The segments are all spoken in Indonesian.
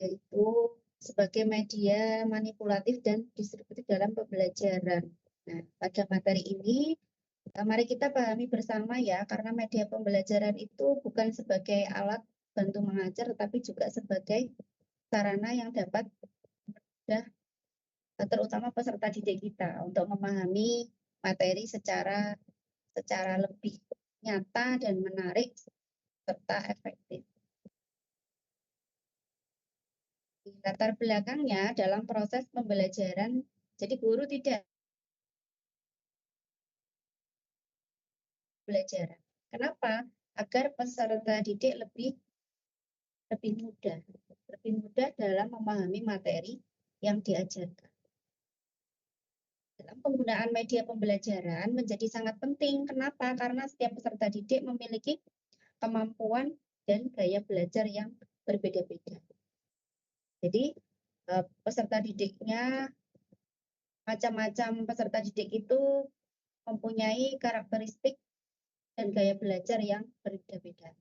yaitu sebagai media manipulatif dan distributif dalam pembelajaran. Nah, pada materi ini, mari kita pahami bersama ya, karena media pembelajaran itu bukan sebagai alat bantu mengajar, tetapi juga sebagai sarana yang dapat mudah, terutama peserta didik kita, untuk memahami materi secara lebih nyata dan menarik serta efektif. Latar belakangnya dalam proses pembelajaran, jadi guru tidak belajar. Kenapa? Agar peserta didik lebih mudah dalam memahami materi yang diajarkan. Dalam penggunaan media pembelajaran menjadi sangat penting. Kenapa? Karena setiap peserta didik memiliki kemampuan dan gaya belajar yang berbeda-beda. Jadi peserta didiknya, macam-macam peserta didik itu mempunyai karakteristik dan gaya belajar yang berbeda-beda.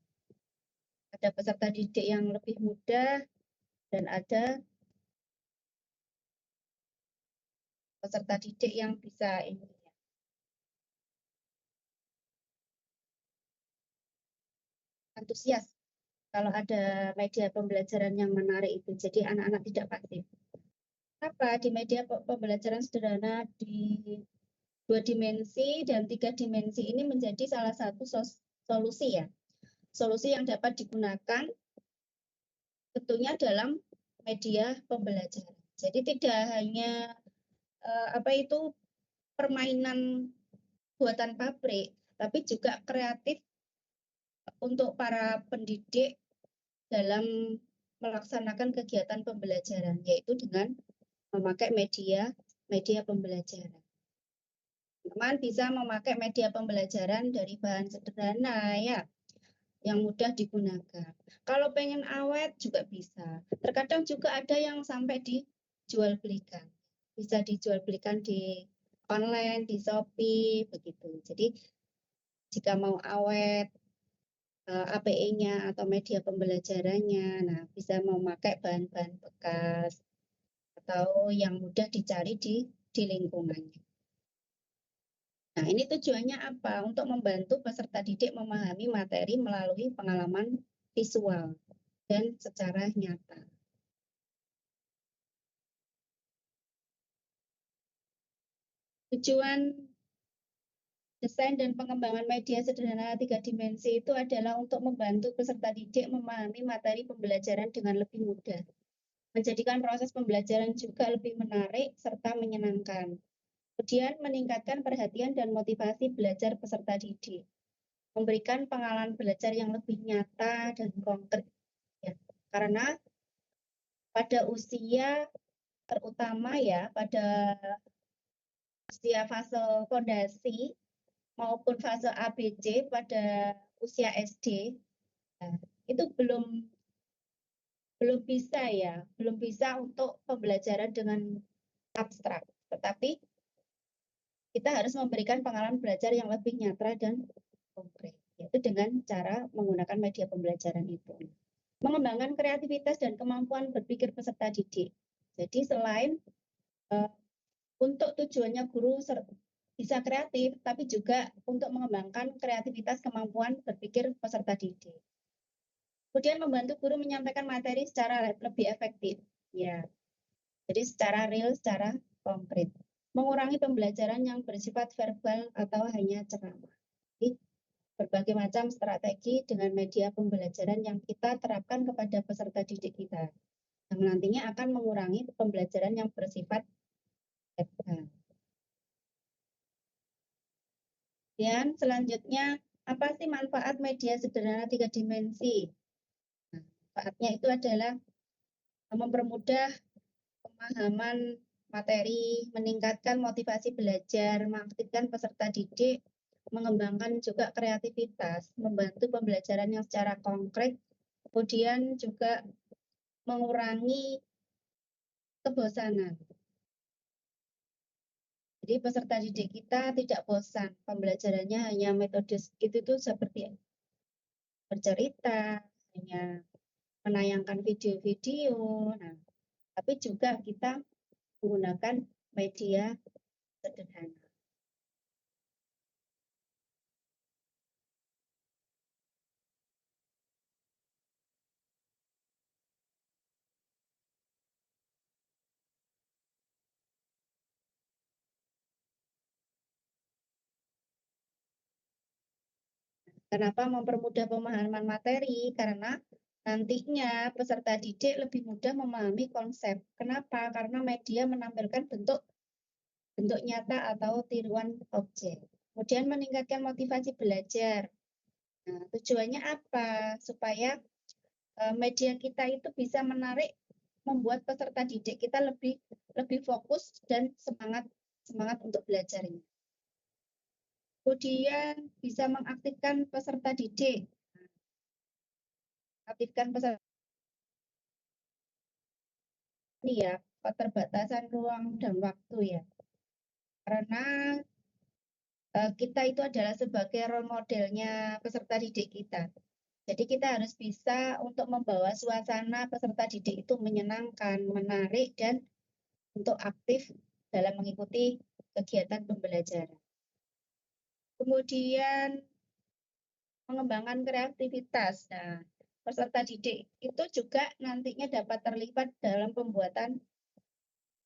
Ada peserta didik yang lebih mudah dan ada peserta didik yang bisa antusias kalau ada media pembelajaran yang menarik itu. Jadi anak-anak tidak pasif. Kenapa? Di media pembelajaran sederhana di 2 dimensi dan 3 dimensi ini menjadi salah satu solusi ya. Solusi yang dapat digunakan tentunya dalam media pembelajaran. Jadi tidak hanya permainan buatan pabrik, tapi juga kreatif untuk para pendidik dalam melaksanakan kegiatan pembelajaran, yaitu dengan memakai media pembelajaran. Teman bisa memakai media pembelajaran dari bahan sederhana ya, yang mudah digunakan. Kalau pengen awet juga bisa. Terkadang juga ada yang sampai dijual belikan. Bisa dijual belikan di online, di Shopee, begitu. Jadi jika mau awet, APE-nya atau media pembelajarannya, nah bisa memakai bahan-bahan bekas atau yang mudah dicari di lingkungannya. Nah, ini tujuannya apa? Untuk membantu peserta didik memahami materi melalui pengalaman visual dan secara nyata. Tujuan desain dan pengembangan media sederhana 3 dimensi itu adalah untuk membantu peserta didik memahami materi pembelajaran dengan lebih mudah, menjadikan proses pembelajaran juga lebih menarik serta menyenangkan. Kemudian meningkatkan perhatian dan motivasi belajar peserta didik, memberikan pengalaman belajar yang lebih nyata dan konkret. Ya, karena pada usia terutama ya, pada usia fase fondasi maupun fase ABC pada usia SD, nah, itu belum bisa untuk pembelajaran dengan abstrak. Tetapi kita harus memberikan pengalaman belajar yang lebih nyata dan konkret, yaitu dengan cara menggunakan media pembelajaran itu. Mengembangkan kreativitas dan kemampuan berpikir peserta didik. Jadi selain untuk tujuannya guru bisa kreatif, tapi juga untuk mengembangkan kreativitas kemampuan berpikir peserta didik. Kemudian membantu guru menyampaikan materi secara lebih efektif. Ya, jadi secara real, secara konkret. Mengurangi pembelajaran yang bersifat verbal atau hanya ceramah. Jadi, berbagai macam strategi dengan media pembelajaran yang kita terapkan kepada peserta didik kita, yang nantinya akan mengurangi pembelajaran yang bersifat verbal. Dan selanjutnya, apa sih manfaat media sederhana 3 dimensi? Nah, manfaatnya itu adalah mempermudah pemahaman materi, meningkatkan motivasi belajar, mengaktifkan peserta didik, mengembangkan juga kreativitas, membantu pembelajaran yang secara konkret, kemudian juga mengurangi kebosanan. Jadi peserta didik kita tidak bosan, pembelajarannya hanya metode itu tuh seperti bercerita, hanya menayangkan video-video. Nah, tapi juga kita menggunakan media sederhana. Kenapa mempermudah pemahaman materi? Karena nantinya peserta didik lebih mudah memahami konsep. Kenapa? Karena media menampilkan bentuk nyata atau tiruan objek. Kemudian meningkatkan motivasi belajar. Nah, tujuannya apa? Supaya media kita itu bisa menarik, membuat peserta didik kita lebih fokus dan semangat untuk belajarnya. Kemudian bisa mengaktifkan peserta didik. Aktifkan peserta ini ya, keterbatasan ruang dan waktu ya. Karena kita itu adalah sebagai role modelnya peserta didik kita. Jadi kita harus bisa untuk membawa suasana peserta didik itu menyenangkan, menarik, dan untuk aktif dalam mengikuti kegiatan pembelajaran. Kemudian mengembangkan kreativitas. Nah, peserta didik itu juga nantinya dapat terlibat dalam pembuatan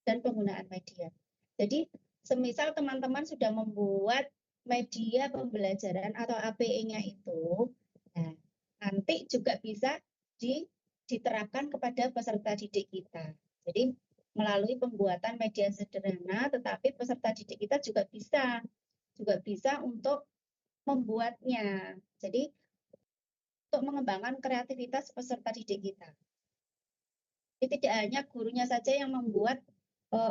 dan penggunaan media. Jadi, semisal teman-teman sudah membuat media pembelajaran atau APE-nya itu, nah, nanti juga bisa diterapkan kepada peserta didik kita. Jadi, melalui pembuatan media sederhana, tetapi peserta didik kita juga bisa untuk membuatnya. Jadi, untuk mengembangkan kreativitas peserta didik kita. Jadi tidak hanya gurunya saja yang membuat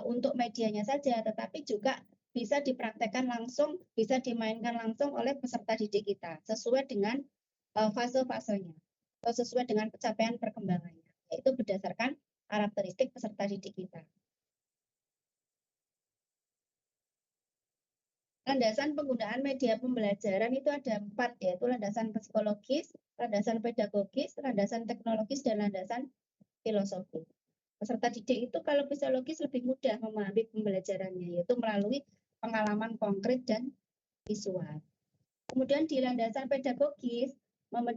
untuk medianya saja, tetapi juga bisa dipraktekkan langsung, bisa dimainkan langsung oleh peserta didik kita, sesuai dengan fase-fasenya, atau sesuai dengan pencapaian perkembangannya, yaitu berdasarkan karakteristik peserta didik kita. Landasan penggunaan media pembelajaran itu ada 4, yaitu landasan psikologis, landasan pedagogis, landasan teknologis, dan landasan filosofi. Peserta didik itu kalau psikologis lebih mudah memahami pembelajarannya, yaitu melalui pengalaman konkret dan visual. Kemudian di landasan pedagogis,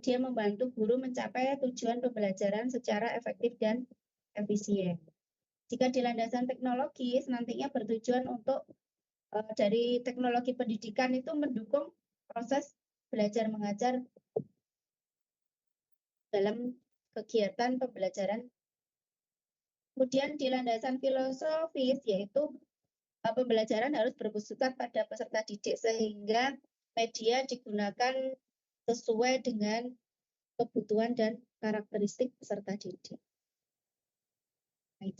dia membantu guru mencapai tujuan pembelajaran secara efektif dan efisien. Jika di landasan teknologis, nantinya bertujuan untuk dari teknologi pendidikan itu mendukung proses belajar mengajar dalam kegiatan pembelajaran. Kemudian di landasan filosofis, yaitu pembelajaran harus berpusat pada peserta didik sehingga media digunakan sesuai dengan kebutuhan dan karakteristik peserta didik. Nah,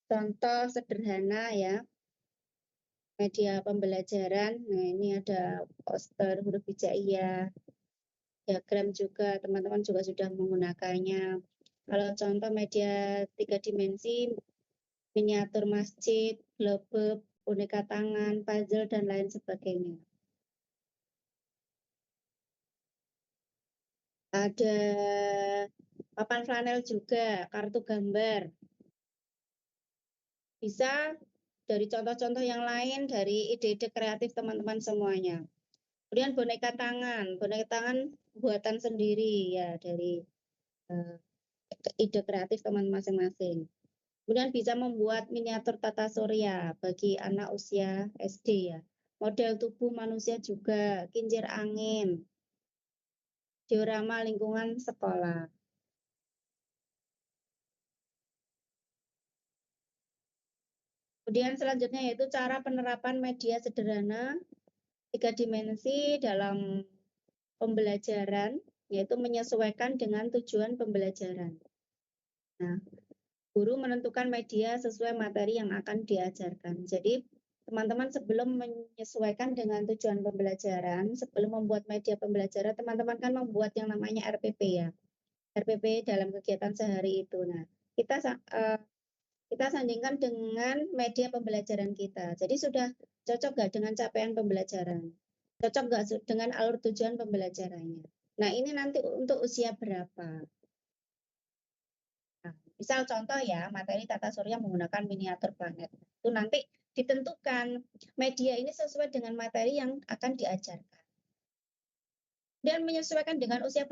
contoh sederhana ya, media pembelajaran. Nah, ini ada poster huruf hijaiyah, diagram juga, teman-teman juga sudah menggunakannya. Kalau contoh media 3 dimensi, miniatur masjid, globek, boneka tangan, puzzle, dan lain sebagainya. Ada papan flanel juga, kartu gambar. Bisa dari contoh-contoh yang lain, dari ide-ide kreatif teman-teman semuanya. Kemudian boneka tangan buatan sendiri ya, dari ide kreatif teman masing-masing. Kemudian bisa membuat miniatur tata surya bagi anak usia SD ya. Model tubuh manusia juga, kincir angin, diorama lingkungan sekolah. Kemudian selanjutnya yaitu cara penerapan media sederhana 3 dimensi dalam pembelajaran, yaitu menyesuaikan dengan tujuan pembelajaran. Nah, guru menentukan media sesuai materi yang akan diajarkan. Jadi, teman-teman sebelum menyesuaikan dengan tujuan pembelajaran, sebelum membuat media pembelajaran, teman-teman kan membuat yang namanya RPP ya. RPP dalam kegiatan sehari itu. Nah, kita sandingkan dengan media pembelajaran kita. Jadi sudah cocok nggak dengan capaian pembelajaran? Cocok nggak dengan alur tujuan pembelajarannya? Nah, ini nanti untuk usia berapa? Misal contoh ya, materi tata surya menggunakan miniatur planet. Itu nanti ditentukan media ini sesuai dengan materi yang akan diajarkan. Dan menyesuaikan dengan usia